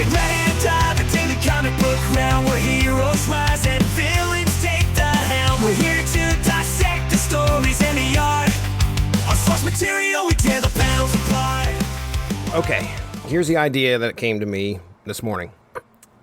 Get ready to dive into the comic book realm, where heroes rise and villains take the helm. We're here to dissect the stories and the art. On source material, we tear the panels apart. Okay, here's the idea that came to me this morning.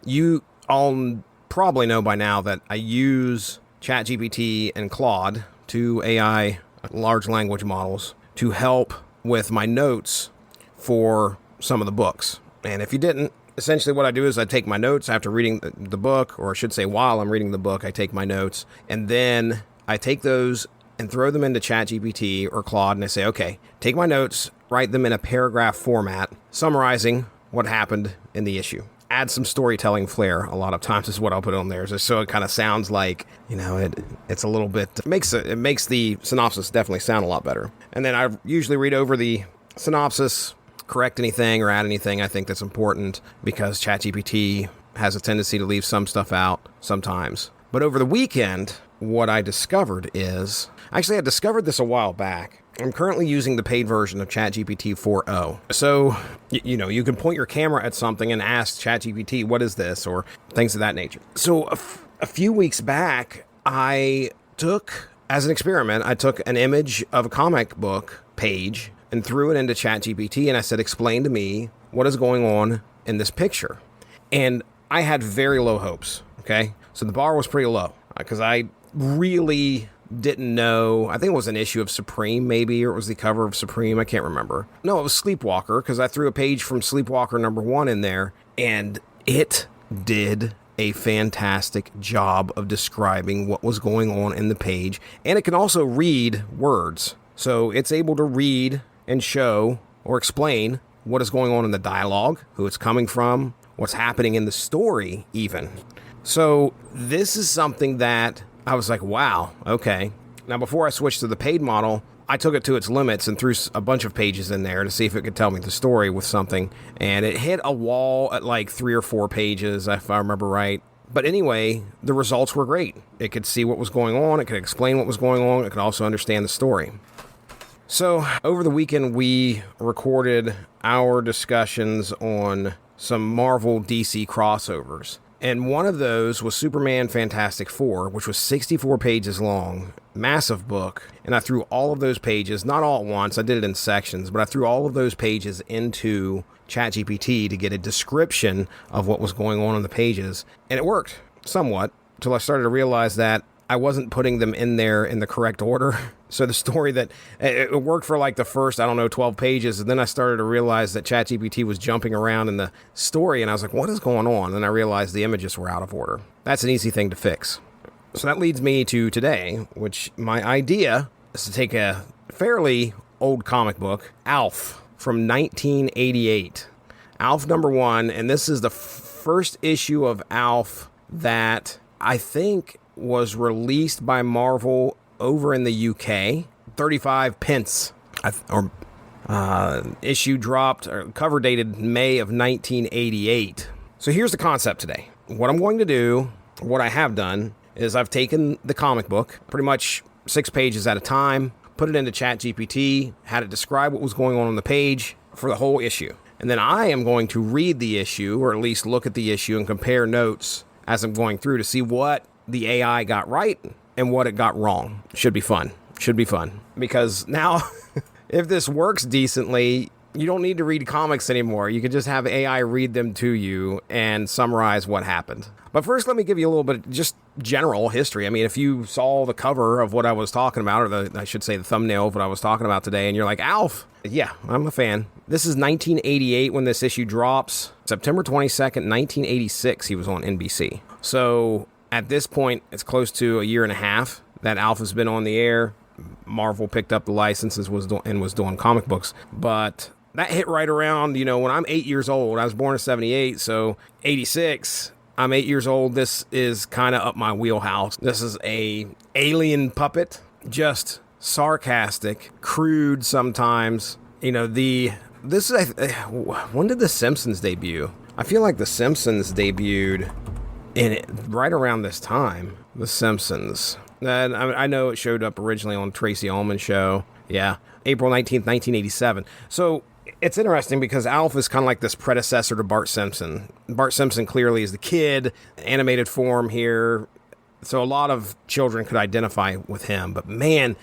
You all probably know by now that I use ChatGPT and Claude, two AI large language models, to help with my notes for some of the books. And if you didn't, essentially what I do is I take my notes after reading the book, or I should say while I'm reading the book, I take my notes, and then I take those and throw them into ChatGPT or Claude, and I say, okay, take my notes, write them in a paragraph format, summarizing what happened in the issue. Add some storytelling flair, a lot of times is what I'll put on there, just so it kind of sounds like, it's a little bit, it makes the synopsis definitely sound a lot better. And then I usually read over the synopsis, correct anything or add anything I think that's important, because ChatGPT has a tendency to leave some stuff out sometimes. But over the weekend, what I discovered is, actually I discovered this a while back. I'm currently using the paid version of ChatGPT 4.0. So, you can point your camera at something and ask ChatGPT, what is this? Or things of that nature. So a few weeks back, as an experiment, I took an image of a comic book page and threw it into ChatGPT, and I said, explain to me what is going on in this picture. And I had very low hopes, okay? So the bar was pretty low, because I really didn't know. I think it was an issue of Supreme, maybe, or it was the cover of Supreme. I can't remember. No, it was Sleepwalker, because I threw a page from Sleepwalker #1 in there, and it did a fantastic job of describing what was going on in the page. And it can also read words. So it's able to read and show or explain what is going on in the dialogue, who it's coming from, what's happening in the story even. So this is something that I was like, wow, okay. Now, before I switched to the paid model, I took it to its limits and threw a bunch of pages in there to see if it could tell me the story with something. And it hit a wall at like 3 or 4 pages, if I remember right. But anyway, the results were great. It could see what was going on. It could explain what was going on. It could also understand the story. So over the weekend, we recorded our discussions on some Marvel DC crossovers. And one of those was Superman Fantastic Four, which was 64 pages long, massive book. And I threw all of those pages, not all at once, I did it in sections, but I threw all of those pages into ChatGPT to get a description of what was going on the pages. And it worked somewhat, until I started to realize that I wasn't putting them in there in the correct order. So the story that it worked for like the first, 12 pages. And then I started to realize that ChatGPT was jumping around in the story. And I was like, what is going on? And I realized the images were out of order. That's an easy thing to fix. So that leads me to today, which my idea is to take a fairly old comic book, ALF, from 1988. ALF #1. And this is the first issue of ALF that I think was released by Marvel over in the UK. 35 pence. Issue dropped, or cover dated May of 1988. So here's the concept today. What I'm going to do, what I have done, is I've taken the comic book, pretty much 6 pages at a time, put it into ChatGPT, had it describe what was going on the page for the whole issue. And then I am going to read the issue, or at least look at the issue and compare notes as I'm going through to see what the AI got right and what it got wrong. Should be fun. Because now, if this works decently, you don't need to read comics anymore. You can just have AI read them to you and summarize what happened. But first, let me give you a little bit of just general history. I mean, if you saw the cover of what I was talking about, or the thumbnail of what I was talking about today, and you're like, ALF, yeah, I'm a fan. This is 1988 when this issue drops. September 22nd, 1986, he was on NBC. So at this point, it's close to a year and a half that ALF has been on the air. Marvel picked up the licenses and was doing comic books. But that hit right around, when I'm 8 years old. I was born in 78, so 86, I'm 8 years old. This is kind of up my wheelhouse. This is a alien puppet, just sarcastic, crude sometimes. When did The Simpsons debut? I feel like The Simpsons debuted right around this time. The Simpsons. And I know it showed up originally on Tracy Ullman's show. Yeah, April 19th, 1987. So it's interesting because ALF is kind of like this predecessor to Bart Simpson. Bart Simpson clearly is the kid, animated form here. So a lot of children could identify with him. But man,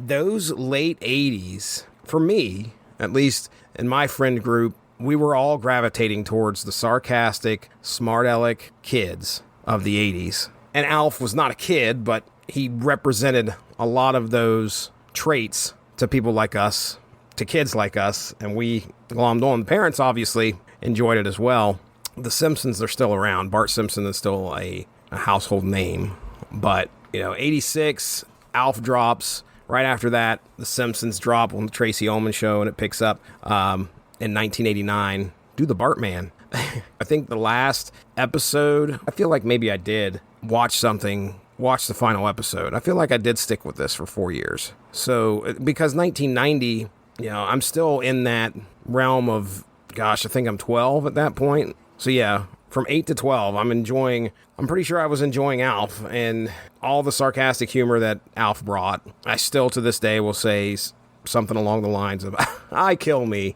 those late 80s, for me, at least in my friend group, we were all gravitating towards the sarcastic, smart aleck kids of the 80s. And ALF was not a kid, but he represented a lot of those traits to people like us, to kids like us, and we glommed on. The parents obviously enjoyed it as well. The Simpsons are still around. Bart Simpson is still a household name. But, 86, ALF drops. Right after that, The Simpsons drop on the Tracy Ullman Show, and it picks up in 1989. Do the Bartman. I think the last episode, I feel like maybe I did watch the final episode. I feel like I did stick with this for 4 years. So, because 1990, I'm still in that realm of, gosh, I think I'm 12 at that point. So yeah, from 8 to 12, I'm pretty sure I was enjoying ALF and all the sarcastic humor that ALF brought. I still to this day will say something along the lines of, I kill me.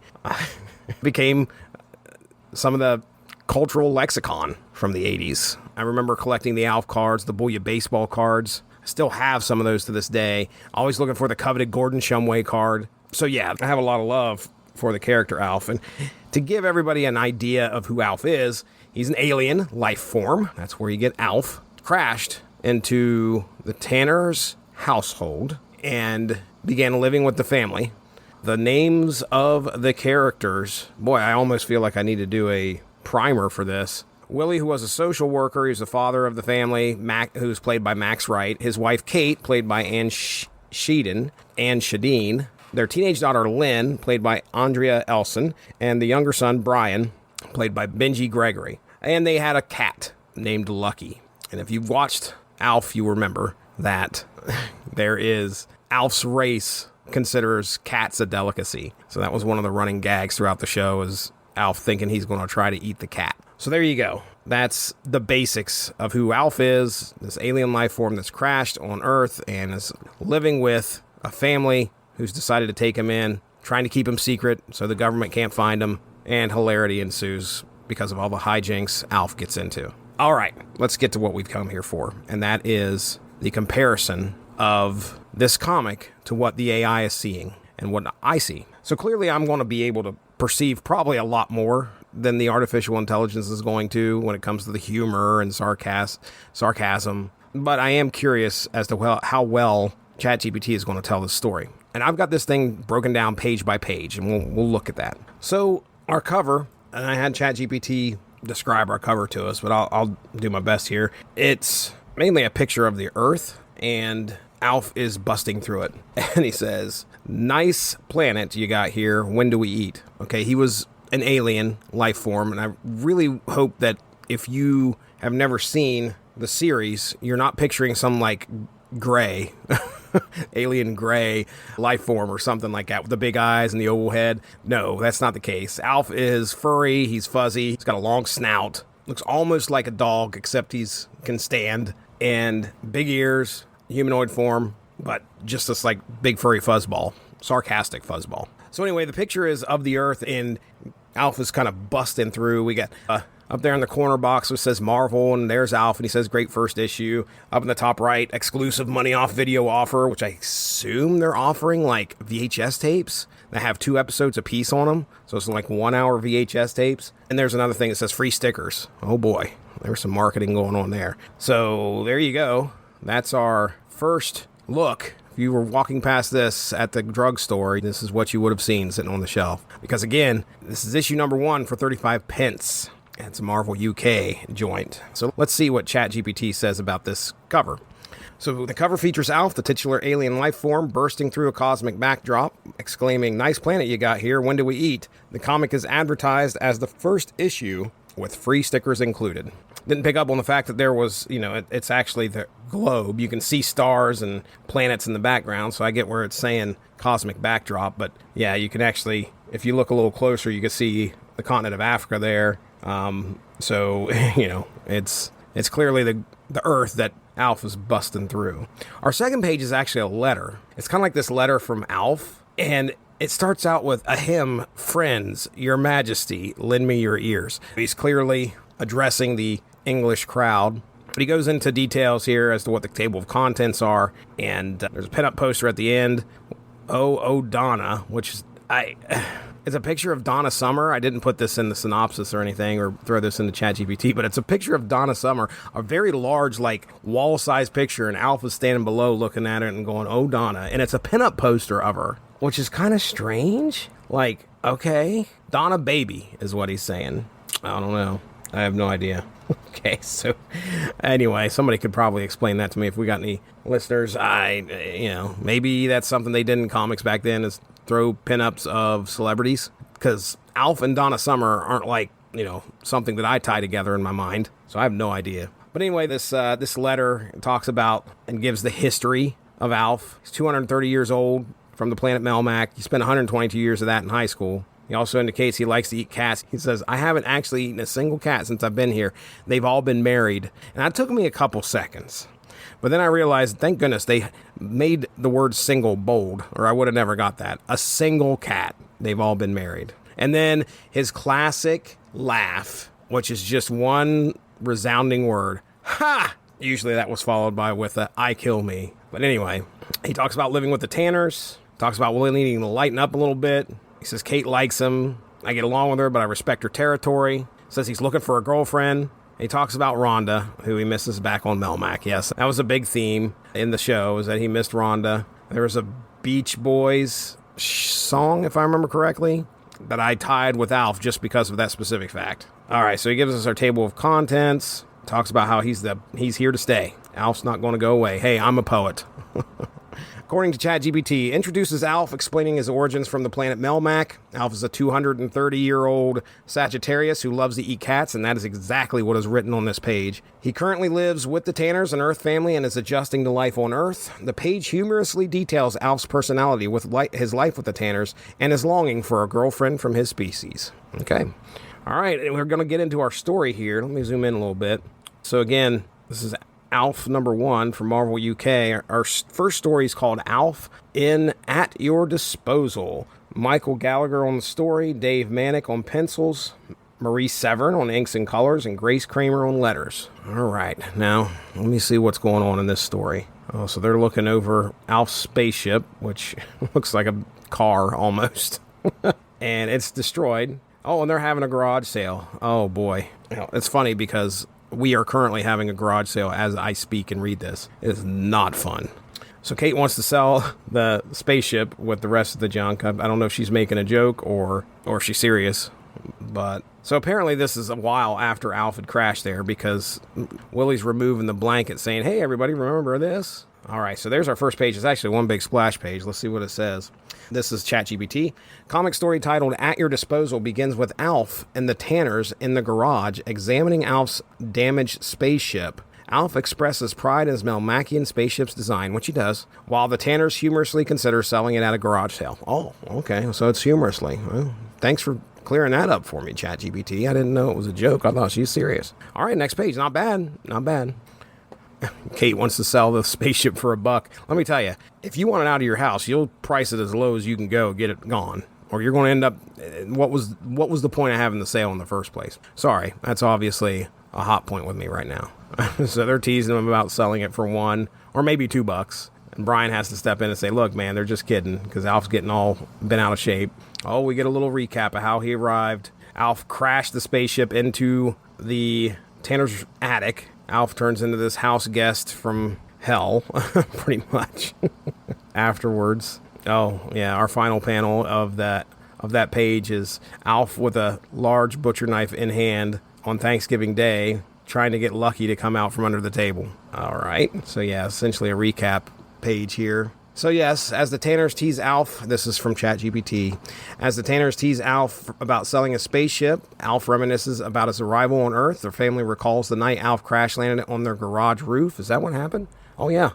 Became some of the cultural lexicon from the 80s. I remember collecting the ALF cards, the Booyah baseball cards. I still have some of those to this day. Always looking for the coveted Gordon Shumway card. So yeah, I have a lot of love for the character ALF. And to give everybody an idea of who ALF is, he's an alien life form. That's where you get ALF. Crashed into the Tanner's household and began living with the family. The names of the characters, boy, I almost feel like I need to do a primer for this. Willie, who was a social worker, he was the father of the family. Mac, who's played by Max Wright. His wife, Kate, played by Ann Shadeen. Their teenage daughter, Lynn, played by Andrea Elson. And the younger son, Brian, played by Benji Gregory. And they had a cat named Lucky. And if you've watched ALF, you remember that there is ALF's race considers cats a delicacy. So that was one of the running gags throughout the show, is ALF thinking he's going to try to eat the cat. So there you go. That's the basics of who ALF is, this alien life form that's crashed on Earth and is living with a family who's decided to take him in, trying to keep him secret so the government can't find him, and hilarity ensues because of all the hijinks ALF gets into. All right, let's get to what we've come here for, and that is the comparison of this comic to what the AI is seeing and what I see. So clearly I'm going to be able to perceive probably a lot more than the artificial intelligence is going to when it comes to the humor and sarcasm. But I am curious as to how well ChatGPT is going to tell this story. And I've got this thing broken down page by page, and we'll look at that. So our cover, and I had ChatGPT describe our cover to us, but I'll do my best here. It's mainly a picture of the Earth, and ALF is busting through it. And he says, "Nice planet you got here. When do we eat?" Okay, he was an alien life form, and I really hope that if you have never seen the series, you're not picturing some like gray alien gray life form or something like that with the big eyes and the oval head. No, that's not the case. ALF is furry, he's fuzzy, he's got a long snout, looks almost like a dog except he's can stand, and big ears, humanoid form, but just this like big furry fuzzball, sarcastic fuzzball. So anyway, the picture is of the Earth, and ALF is kind of busting through. We got up there in the corner box which says Marvel, and there's ALF, and he says great first issue. Up in the top right, exclusive money off video offer, which I assume they're offering like VHS tapes that have 2 episodes a piece on them. So it's like 1 hour VHS tapes. And there's another thing that says free stickers. Oh boy, there's some marketing going on there. So there you go. That's our first look. If you were walking past this at the drugstore, this is what you would have seen sitting on the shelf. Because again, this is issue number 1 for 35 pence. It's a Marvel UK joint. So let's see what ChatGPT says about this cover. So the cover features ALF, the titular alien life form, bursting through a cosmic backdrop, exclaiming, "Nice planet you got here. When do we eat?" The comic is advertised as the first issue with free stickers included. Didn't pick up on the fact that there was, it's actually the globe. You can see stars and planets in the background, so I get where it's saying cosmic backdrop. But yeah, you can actually, if you look a little closer, you can see the continent of Africa there. So, it's clearly the Earth that ALF is busting through. Our second page is actually a letter. It's kind of like this letter from ALF, and it starts out with a hymn, friends, your majesty, lend me your ears. He's clearly addressing the English crowd. But he goes into details here as to what the table of contents are. And there's a pinup poster at the end. Oh, Donna, which is, it's a picture of Donna Summer. I didn't put this in the synopsis or anything or throw this into ChatGPT, but it's a picture of Donna Summer, a very large, like, wall-sized picture, and Alf is standing below looking at it and going, oh, Donna. And it's a pinup poster of her, which is kind of strange. Like, okay, Donna baby is what he's saying. I don't know. I have no idea. Okay, so anyway, somebody could probably explain that to me if we got any listeners. Maybe that's something they did in comics back then, is throw pinups of celebrities, because Alf and Donna Summer aren't like, something that I tie together in my mind. So I have no idea. But anyway, this letter talks about and gives the history of Alf. He's 230 years old, from the planet Melmac. He spent 122 years of that in high school. He also indicates he likes to eat cats. He says, I haven't actually eaten a single cat since I've been here. They've all been married. And that took me a couple seconds. But then I realized, thank goodness, they made the word single bold, or I would have never got that. A single cat. They've all been married. And then his classic laugh, which is just one resounding word. Ha! Usually that was followed by with a, I kill me. But anyway, he talks about living with the Tanners. Talks about needing to lighten up a little bit. He says Kate likes him. I get along with her, but I respect her territory. Says he's looking for a girlfriend. He talks about Rhonda, who he misses back on Melmac. Yes, that was a big theme in the show, is that he missed Rhonda. There was a Beach Boys song, if I remember correctly, that I tied with Alf just because of that specific fact. All right, so he gives us our table of contents. Talks about how he's here to stay. Alf's not going to go away. Hey, I'm a poet. According to ChatGPT, introduces Alf, explaining his origins from the planet Melmac. Alf is a 230-year-old Sagittarius who loves to eat cats, and that is exactly what is written on this page. He currently lives with the Tanners, an Earth family, and is adjusting to life on Earth. The page humorously details Alf's personality with his life with the Tanners and his longing for a girlfriend from his species. Okay. All right, and we're going to get into our story here. Let me zoom in a little bit. So again, this is Alf number 1 from Marvel UK. Our first story is called Alf in At Your Disposal. Michael Gallagher on the story, Dave Manick on pencils, Marie Severn on inks and colors, and Grace Kramer on letters. All right, now let me see what's going on in this story. Oh, so they're looking over Alf's spaceship, which looks like a car almost, and it's destroyed. Oh, and they're having a garage sale. Oh boy, it's funny because we are currently having a garage sale as I speak and read this. It is not fun. So Kate wants to sell the spaceship with the rest of the junk. I don't know if she's making a joke or she's serious. But so apparently this is a while after Alf had crashed there, because Willie's removing the blanket saying, hey, everybody, remember this? All right, so there's our first page. It's actually one big splash page. Let's see what it says. This is ChatGPT. Comic story titled At Your Disposal begins with Alf and the Tanners in the garage examining Alf's damaged spaceship. Alf expresses pride in his Melmacian spaceship's design, which he does, while the Tanners humorously consider selling it at a garage sale. Oh, okay, so it's humorously. Well, thanks for clearing that up for me, ChatGPT. I didn't know it was a joke. I thought she was serious. All right, next page. Not bad. Not bad. Kate wants to sell the spaceship for $1. Let me tell you, if you want it out of your house, you'll price it as low as you can go, get it gone, or you're going to end up. What was the point of having the sale in the first place? Sorry, that's obviously a hot point with me right now. So they're teasing him about selling it for $1 or maybe $2, and Brian has to step in and say, "Look, man, they're just kidding," because Alf's getting all bent out of shape. Oh, we get a little recap of how he arrived. Alf crashed the spaceship into the Tanner's attic. Alf turns into this house guest from hell, pretty much. Afterwards, oh yeah, our final panel of that page is Alf with a large butcher knife in hand on Thanksgiving Day, trying to get Lucky to come out from under the table. All right, so yeah, essentially a recap page here. So yes, as the Tanners tease Alf, this is from ChatGPT, as the Tanners tease Alf about selling a spaceship, Alf reminisces about his arrival on Earth. Their family recalls the night Alf crash landed on their garage roof. Is that what happened? Oh yeah,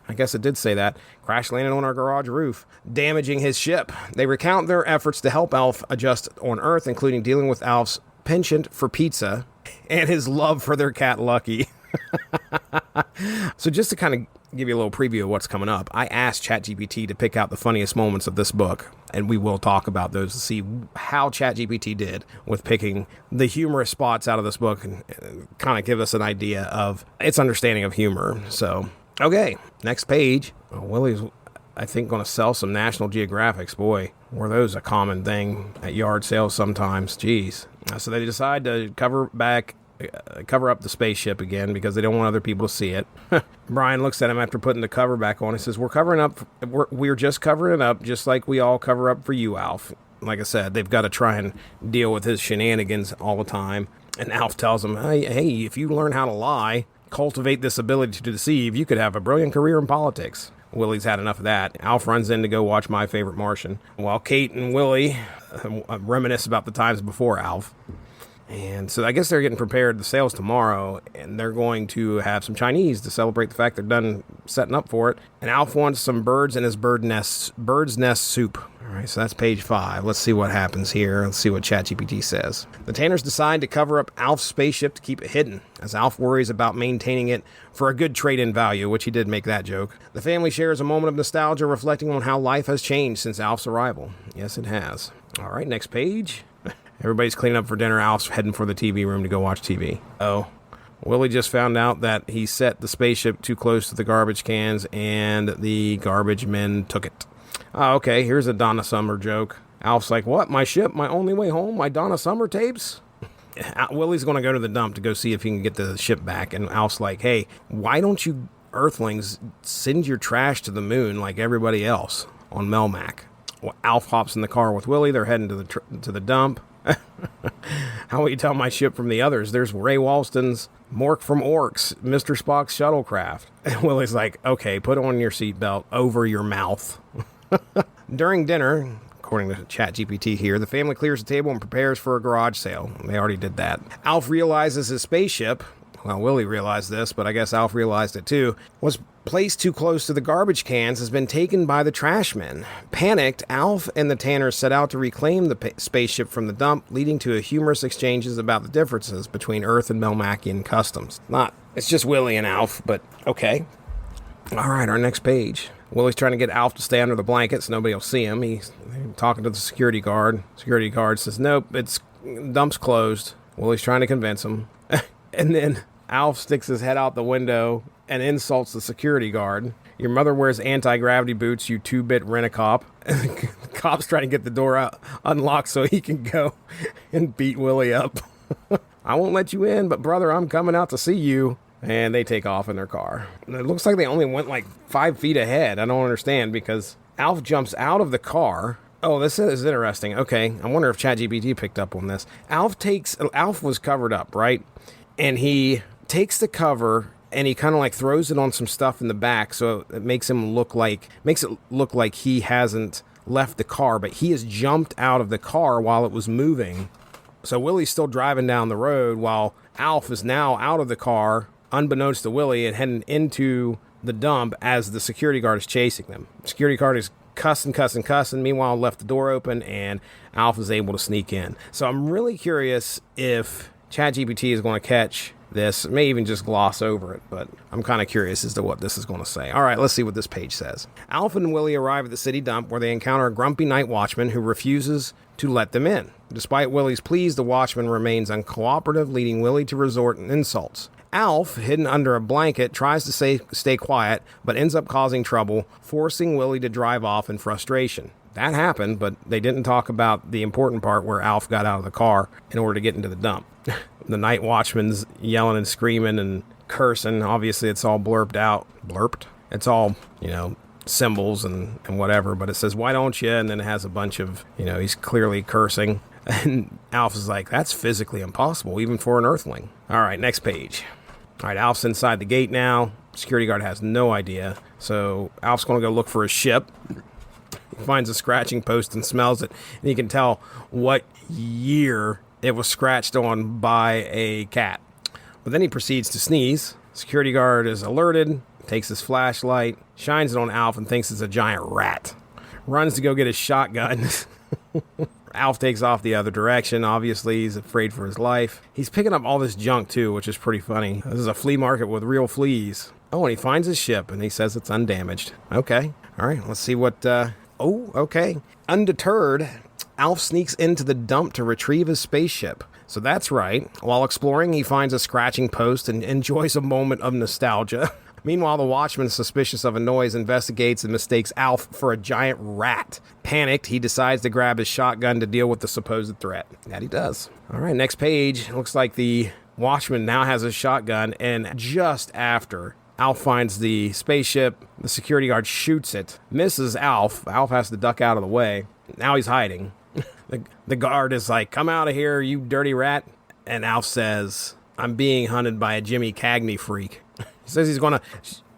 I guess it did say that. Crash landed on our garage roof, damaging his ship. They recount their efforts to help Alf adjust on Earth, including dealing with Alf's penchant for pizza and his love for their cat Lucky. So just to kind of give you a little preview of what's coming up. I asked ChatGPT to pick out the funniest moments of this book, and we will talk about those to see how ChatGPT did with picking the humorous spots out of this book and kind of give us an idea of its understanding of humor. So, okay, next page. Willie's, I think, going to sell some National Geographics. Boy, were those a common thing at yard sales sometimes. Jeez. So they decide to cover up the spaceship again because they don't want other people to see it. Brian looks at him after putting the cover back on. He says, we're just covering it up just like we all cover up for you, Alf. Like I said, they've got to try and deal with his shenanigans all the time. And Alf tells him, hey, if you learn how to lie, cultivate this ability to deceive, you could have a brilliant career in politics. Willie's had enough of that. Alf runs in to go watch My Favorite Martian, while Kate and Willie reminisce about the times before Alf. And so I guess they're getting prepared. The sale's tomorrow, and they're going to have some Chinese to celebrate the fact they're done setting up for it. And Alf wants some birds in his bird's nest soup. All right, so that's page 5. Let's see what happens here. Let's see what ChatGPT says. The Tanners decide to cover up Alf's spaceship to keep it hidden, as Alf worries about maintaining it for a good trade-in value, which he did make that joke. The family shares a moment of nostalgia, reflecting on how life has changed since Alf's arrival. Yes, it has. All right, next page. Everybody's cleaning up for dinner. Alf's heading for the TV room to go watch TV. Oh, Willie just found out that he set the spaceship too close to the garbage cans and the garbage men took it. Oh, okay, here's a Donna Summer joke. Alf's like, what? My ship? My only way home? My Donna Summer tapes? Willie's going to go to the dump to go see if he can get the ship back. And Alf's like, hey, why don't you Earthlings send your trash to the moon like everybody else on Melmac? Well, Alf hops in the car with Willie. They're heading to the dump. How will you tell my ship from the others? There's Ray Walston's Mork from Orcs, Mr. Spock's shuttlecraft. And Willie's like, okay, put on your seatbelt over your mouth. During dinner, according to ChatGPT here, the family clears the table and prepares for a garage sale. They already did that. Alf realizes his spaceship, well, Willie realized this, but I guess Alf realized it too, was placed too close to the garbage cans, has been taken by the trash men. Panicked, Alf and the Tanners set out to reclaim the spaceship from the dump, leading to a humorous exchanges about the differences between Earth and Melmacian customs. It's just Willie and Alf, but okay. All right, our next page. Willie's trying to get Alf to stay under the blanket so nobody will see him. He's talking to the security guard. Security guard says, nope, dump's closed. Willie's trying to convince him. And then Alf sticks his head out the window and insults the security guard. Your mother wears anti-gravity boots, you 2-bit rent-a-cop. The cop's trying to get the door unlocked so he can go and beat Willie up. I won't let you in, but brother, I'm coming out to see you. And they take off in their car. And it looks like they only went like 5 feet ahead. I don't understand because Alf jumps out of the car. Oh, this is interesting. Okay, I wonder if ChatGPT picked up on this. Alf was covered up, right? And he takes the cover and he kind of like throws it on some stuff in the back, so it makes it look like he hasn't left the car, but he has jumped out of the car while it was moving. So Willie's still driving down the road while Alf is now out of the car, unbeknownst to Willie, and heading into the dump as the security guard is chasing them. Security guard is cussing. Meanwhile, left the door open, and Alf is able to sneak in. So I'm really curious if ChatGPT is going to catch this. It may even just gloss over it, but I'm kind of curious as to what this is going to say. All right, let's see what this page says. Alf and Willie arrive at the city dump where they encounter a grumpy night watchman who refuses to let them in. Despite Willie's pleas, the watchman remains uncooperative, leading Willie to resort to insults. Alf, hidden under a blanket, tries to stay quiet, but ends up causing trouble, forcing Willie to drive off in frustration. That happened, but they didn't talk about the important part where Alf got out of the car in order to get into the dump. The night watchman's yelling and screaming and cursing. Obviously, it's all blurped out. Blurped? It's all, symbols and whatever, but it says, why don't you? And then it has a bunch of, he's clearly cursing. And Alf is like, that's physically impossible, even for an Earthling. All right, next page. All right, Alf's inside the gate now. Security guard has no idea. So Alf's going to go look for his ship. He finds a scratching post and smells it. And you can tell what year it was scratched on by a cat. But then he proceeds to sneeze. Security guard is alerted, takes his flashlight, shines it on Alf and thinks it's a giant rat. Runs to go get his shotgun. Alf takes off the other direction. Obviously, he's afraid for his life. He's picking up all this junk, too, which is pretty funny. This is a flea market with real fleas. Oh, and he finds his ship, and he says it's undamaged. Okay. All right, let's see what... okay. Undeterred, Alf sneaks into the dump to retrieve his spaceship. So that's right. While exploring, he finds a scratching post and enjoys a moment of nostalgia. Meanwhile, the watchman, suspicious of a noise, investigates and mistakes Alf for a giant rat. Panicked, he decides to grab his shotgun to deal with the supposed threat. That he does. All right, next page. Looks like the watchman now has his shotgun, and just after Alf finds the spaceship, the security guard shoots it, misses Alf. Alf has to duck out of the way. Now he's hiding. The guard is like, "Come out of here, you dirty rat." And Alf says, "I'm being hunted by a Jimmy Cagney freak." He says he's going to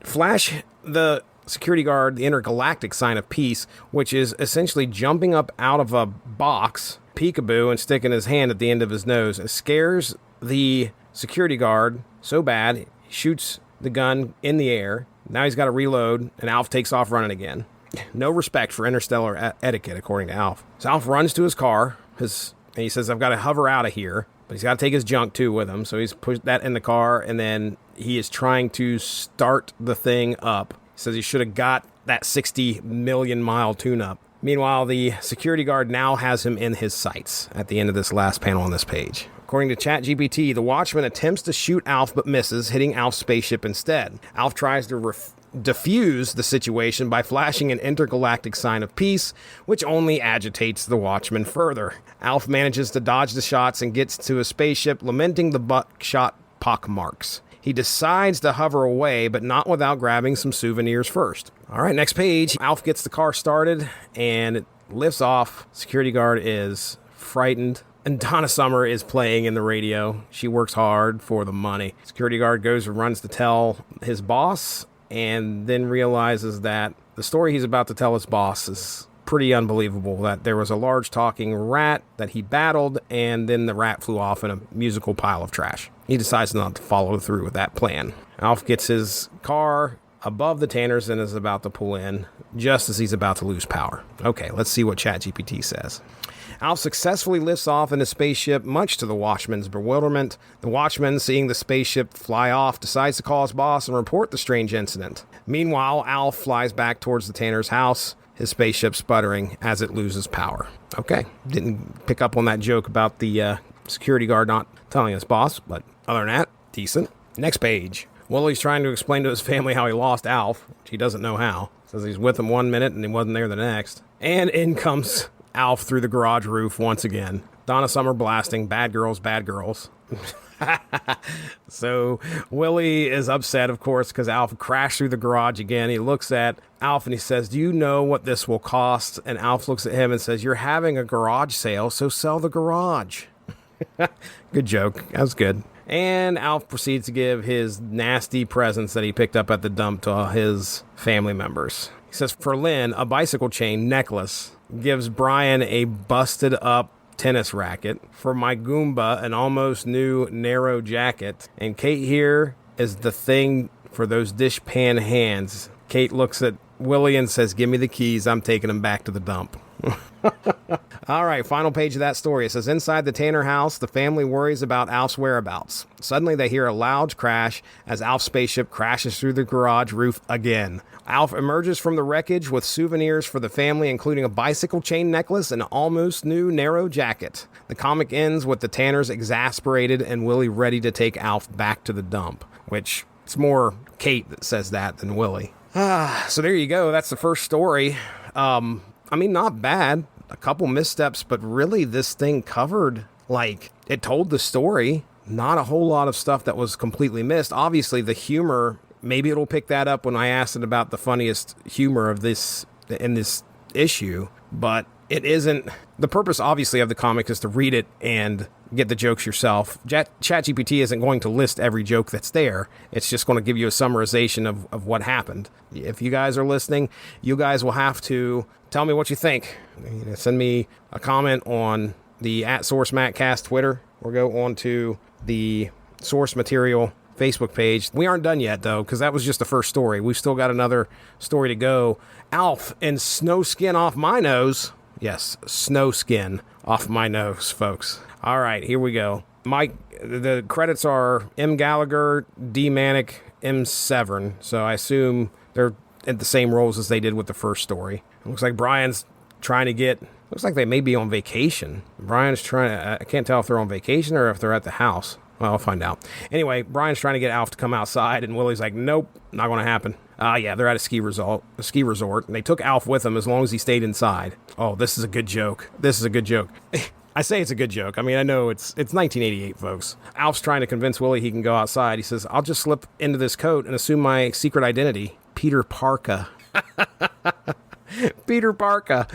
flash the security guard the intergalactic sign of peace, which is essentially jumping up out of a box, peekaboo, and sticking his hand at the end of his nose. It scares the security guard so bad, he shoots the gun in the air. Now he's got to reload, and Alf takes off running again. No respect for interstellar etiquette, according to Alf. So Alf runs to his car, and he says, "I've got to hover out of here." But he's got to take his junk, too, with him. So he's pushed that in the car, and then he is trying to start the thing up. He says he should have got that 60 million mile tune-up. Meanwhile, the security guard now has him in his sights at the end of this last panel on this page. According to ChatGPT, the watchman attempts to shoot Alf but misses, hitting Alf's spaceship instead. Alf tries to diffuse the situation by flashing an intergalactic sign of peace, which only agitates the watchman further. Alf manages to dodge the shots and gets to his spaceship, lamenting the buckshot pockmarks. He decides to hover away, but not without grabbing some souvenirs first. All right, next page. Alf gets the car started, and it lifts off. Security guard is frightened, and Donna Summer is playing in the radio. She works hard for the money. Security guard goes and runs to tell his boss, and then realizes that the story he's about to tell his boss is pretty unbelievable, that there was a large talking rat that he battled, and then the rat flew off in a musical pile of trash. He decides not to follow through with that plan. Alf gets his car above the Tanners and is about to pull in, just as he's about to lose power. Okay, let's see what ChatGPT says. Alf successfully lifts off in his spaceship, much to the watchman's bewilderment. The watchman, seeing the spaceship fly off, decides to call his boss and report the strange incident. Meanwhile, Alf flies back towards the Tanner's house, his spaceship sputtering as it loses power. Okay, didn't pick up on that joke about the security guard not telling his boss, but other than that, decent. Next page. Willie's trying to explain to his family how he lost Alf, which he doesn't know how. Says he's with him 1 minute and he wasn't there the next. And in comes Alf through the garage roof once again. Donna Summer blasting, "Bad girls, bad girls." So Willie is upset, of course, because Alf crashed through the garage again. He looks at Alf and he says, "Do you know what this will cost?" And Alf looks at him and says, "You're having a garage sale, so sell the garage." Good joke. That was good. And Alf proceeds to give his nasty presents that he picked up at the dump to his family members. He says, for Lynn, a bicycle chain necklace. Gives Brian a busted up tennis racket. For my Goomba, an almost new narrow jacket. And Kate here is the thing for those dishpan hands. Kate looks at Willie and says, "Give me the keys. I'm taking them back to the dump." All right, final page of that story. It says, inside the Tanner house, the family worries about Alf's whereabouts. Suddenly, they hear a loud crash as Alf's spaceship crashes through the garage roof again. Alf emerges from the wreckage with souvenirs for the family, including a bicycle chain necklace and an almost new narrow jacket. The comic ends with the Tanners exasperated and Willie ready to take Alf back to the dump, which it's more Kate that says that than Willie. So there you go. That's the first story. Not bad. A couple missteps, but really this thing covered, it told the story. Not a whole lot of stuff that was completely missed. Obviously, the humor, maybe it'll pick that up when I asked it about the funniest humor of this in this issue, but it isn't. The purpose, obviously, of the comic is to read it and get the jokes yourself. ChatGPT isn't going to list every joke that's there. It's just going to give you a summarization of what happened. If you guys are listening, you guys will have to tell me what you think. Send me a comment on the @SourceMattCast Twitter or go on to the Source Material Facebook page. We aren't done yet, though, because that was just the first story. We've still got another story to go. Alf and snow skin off my nose. Yes, snow skin off my nose, folks. All right, here we go. Mike, the credits are M. Gallagher, D. Manic, M. Severn. So I assume they're at the same roles as they did with the first story. It looks like Brian's trying to get... Looks like they may be on vacation. Brian's trying to... I can't tell if they're on vacation or if they're at the house. Well, I'll find out. Anyway, Brian's trying to get Alf to come outside, and Willie's like, nope, not going to happen. Yeah, they're at a ski resort, and they took Alf with them as long as he stayed inside. Oh, this is a good joke. This is a good joke. I say it's a good joke. I mean, I know it's 1988, folks. Alf's trying to convince Willie he can go outside. He says, I'll just slip into this coat and assume my secret identity, Peter Parka. Peter Parka.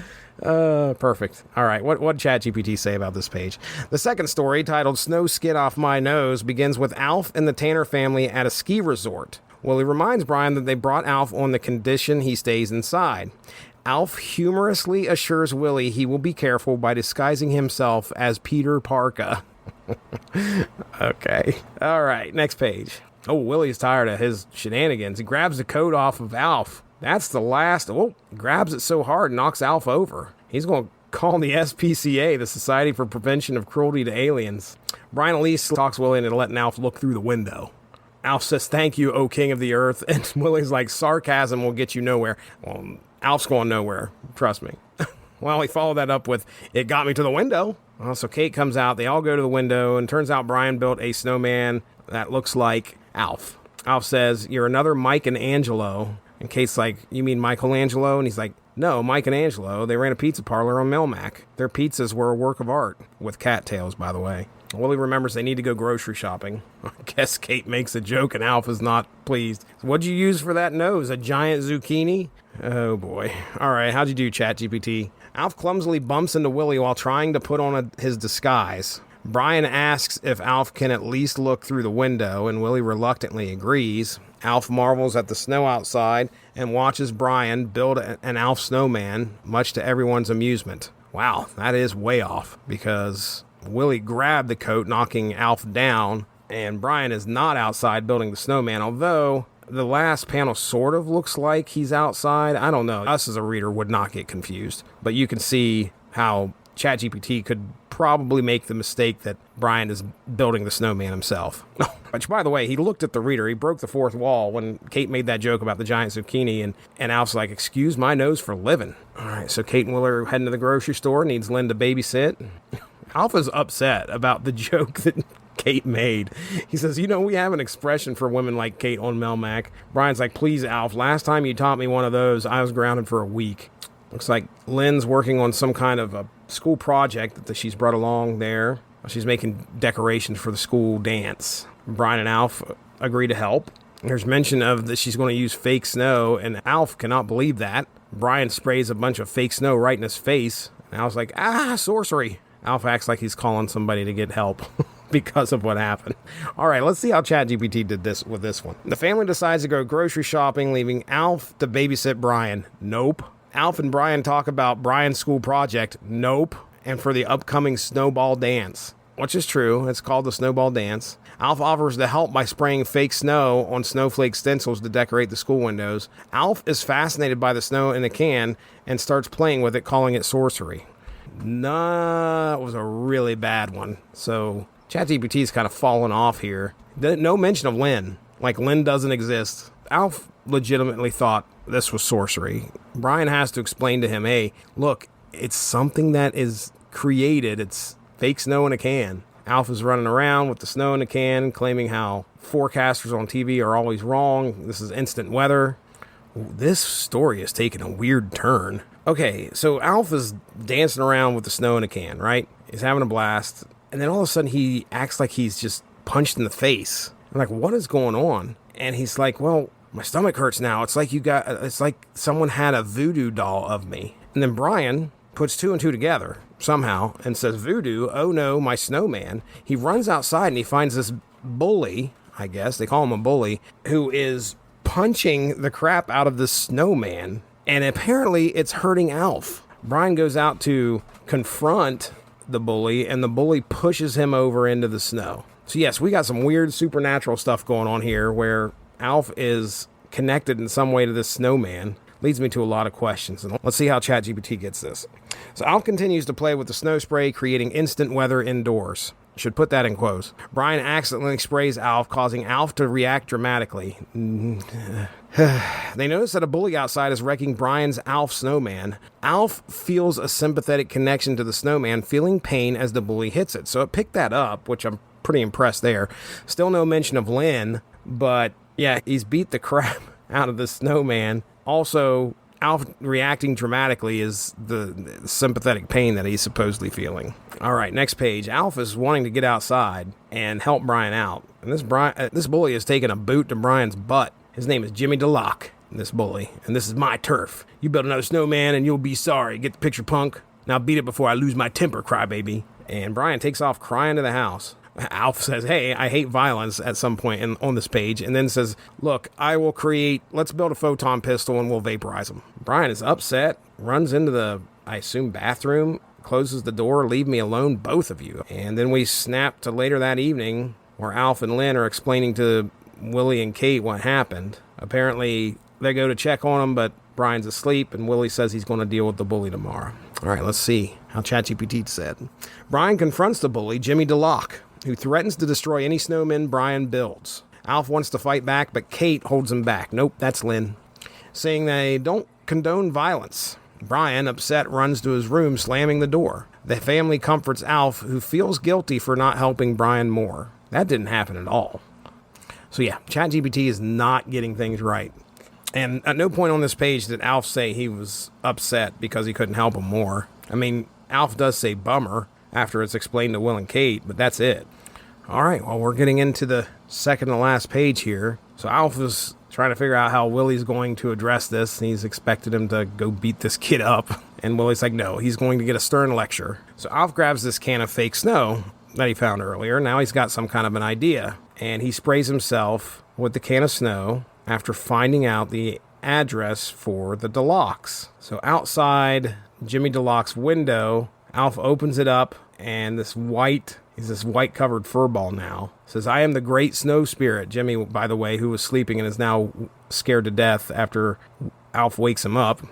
Perfect. All right, what did ChatGPT say about this page? The second story, titled Snow Skid Off My Nose, begins with Alf and the Tanner family at a ski resort. Willie reminds Brian that they brought Alf on the condition he stays inside. Alf humorously assures Willie he will be careful by disguising himself as Peter Parka. Okay. All right, next page. Oh, Willie's tired of his shenanigans. He grabs the coat off of Alf. That's the last. Oh, grabs it so hard, knocks Alf over. He's going to call the SPCA, the Society for Prevention of Cruelty to Aliens. Brian at least talks Willie into letting Alf look through the window. Alf says, thank you, O King of the Earth. And Willie's like, sarcasm will get you nowhere. Well, Alf's going nowhere. Trust me. Well, he followed that up with, it got me to the window. Well, so Kate comes out. They all go to the window. And turns out Brian built a snowman that looks like Alf. Alf says, you're another Mike and Angelo. And Kate's like, you mean Michelangelo? And he's like, no, Mike and Angelo. They ran a pizza parlor on Melmac. Their pizzas were a work of art. With cattails, by the way. Willie remembers they need to go grocery shopping. I guess Kate makes a joke and Alf is not pleased. What'd you use for that nose? A giant zucchini? Oh boy. All right, how'd you do, ChatGPT? Alf clumsily bumps into Willie while trying to put on his disguise. Brian asks if Alf can at least look through the window, and Willie reluctantly agrees. Alf marvels at the snow outside and watches Brian build an Alf snowman, much to everyone's amusement. Wow, that is way off, because Willie grabbed the coat, knocking Alf down, and Brian is not outside building the snowman, although the last panel sort of looks like he's outside. I don't know. Us as a reader would not get confused, but you can see how ChatGPT could probably make the mistake that Brian is building the snowman himself. Which, by the way, he looked at the reader. He broke the fourth wall when Kate made that joke about the giant zucchini, and Alf's like, excuse my nose for living. All right, so Kate and Willie are heading to the grocery store, needs Lynn to babysit. Alpha's upset about the joke that Kate made. He says, you know, we have an expression for women like Kate on Melmac. Brian's like, please, Alf, last time you taught me one of those, I was grounded for a week. Looks like Lynn's working on some kind of a school project that she's brought along there. She's making decorations for the school dance. Brian and Alf agree to help. There's mention of that she's going to use fake snow, and Alf cannot believe that. Brian sprays a bunch of fake snow right in his face. And Alf's like, sorcery. Alf acts like he's calling somebody to get help because of what happened. All right, let's see how ChatGPT did this with this one. The family decides to go grocery shopping, leaving Alf to babysit Brian. Nope. Alf and Brian talk about Brian's school project. Nope. And for the upcoming snowball dance, which is true. It's called the snowball dance. Alf offers to help by spraying fake snow on snowflake stencils to decorate the school windows. Alf is fascinated by the snow in a can and starts playing with it, calling it sorcery. Nah, it was a really bad one. So ChatGPT's kind of fallen off here. No mention of Lynn. Like Lynn doesn't exist. Alf legitimately thought this was sorcery. Brian has to explain to him, hey, look, it's something that is created. It's fake snow in a can. Alf is running around with the snow in a can, claiming how forecasters on TV are always wrong. This is instant weather. This story has taken a weird turn. Okay, so Alf is dancing around with the snow in a can, right? He's having a blast. And then all of a sudden he acts like he's just punched in the face. I'm like, what is going on? And he's like, well, my stomach hurts now. It's like someone had a voodoo doll of me. And then Brian puts two and two together somehow and says, voodoo, oh no, my snowman. He runs outside and he finds this bully, I guess, they call him a bully, who is punching the crap out of the snowman. And apparently it's hurting Alf. Brian goes out to confront the bully, and the bully pushes him over into the snow. So yes, we got some weird supernatural stuff going on here where Alf is connected in some way to this snowman. Leads me to a lot of questions. And let's see how ChatGPT gets this. So Alf continues to play with the snow spray, creating instant weather indoors. should put that in quotes. Brian accidentally sprays Alf, causing Alf to react dramatically. They notice that a bully outside is wrecking Brian's Alf snowman. Alf feels a sympathetic connection to the snowman, feeling pain as the bully hits it. So it picked that up, which I'm pretty impressed there. Still no mention of Lynn, but yeah, he's beat the crap out of the snowman. Also, Alf reacting dramatically is the sympathetic pain that he's supposedly feeling. All right, next page. Alf is wanting to get outside and help Brian out. And this bully has taken a boot to Brian's butt. His name is Jimmy DeLocke, this bully. And this is my turf. You build another snowman and you'll be sorry. Get the picture, punk? Now beat it before I lose my temper, crybaby. And Brian takes off crying to the house. Alf says, hey, I hate violence at some point on this page, and then says, look, let's build a photon pistol and we'll vaporize them. Brian is upset, runs into the, I assume, bathroom, closes the door, leave me alone, both of you. And then we snap to later that evening where Alf and Lynn are explaining to Willie and Kate what happened. Apparently, they go to check on him, but Brian's asleep, and Willie says he's going to deal with the bully tomorrow. All right, let's see how ChatGPT said. Brian confronts the bully, Jimmy DeLocke, who threatens to destroy any snowmen Brian builds. Alf wants to fight back, but Kate holds him back. Nope, that's Lynn. Saying they don't condone violence. Brian, upset, runs to his room, slamming the door. The family comforts Alf, who feels guilty for not helping Brian more. That didn't happen at all. So yeah, ChatGPT is not getting things right. And at no point on this page did Alf say he was upset because he couldn't help him more. I mean, Alf does say bummer after it's explained to Will and Kate, but that's it. All right, well, we're getting into the second to last page here. So Alf is trying to figure out how Willie's going to address this. He's expected him to go beat this kid up. And Willie's like, no, he's going to get a stern lecture. So Alf grabs this can of fake snow that he found earlier. Now he's got some kind of an idea. And he sprays himself with the can of snow after finding out the address for the DeLocks. So outside Jimmy DeLocke's window, Alf opens it up, and he's this white covered furball now. Says, I am the great snow spirit. Jimmy, by the way, who was sleeping and is now scared to death after Alf wakes him up.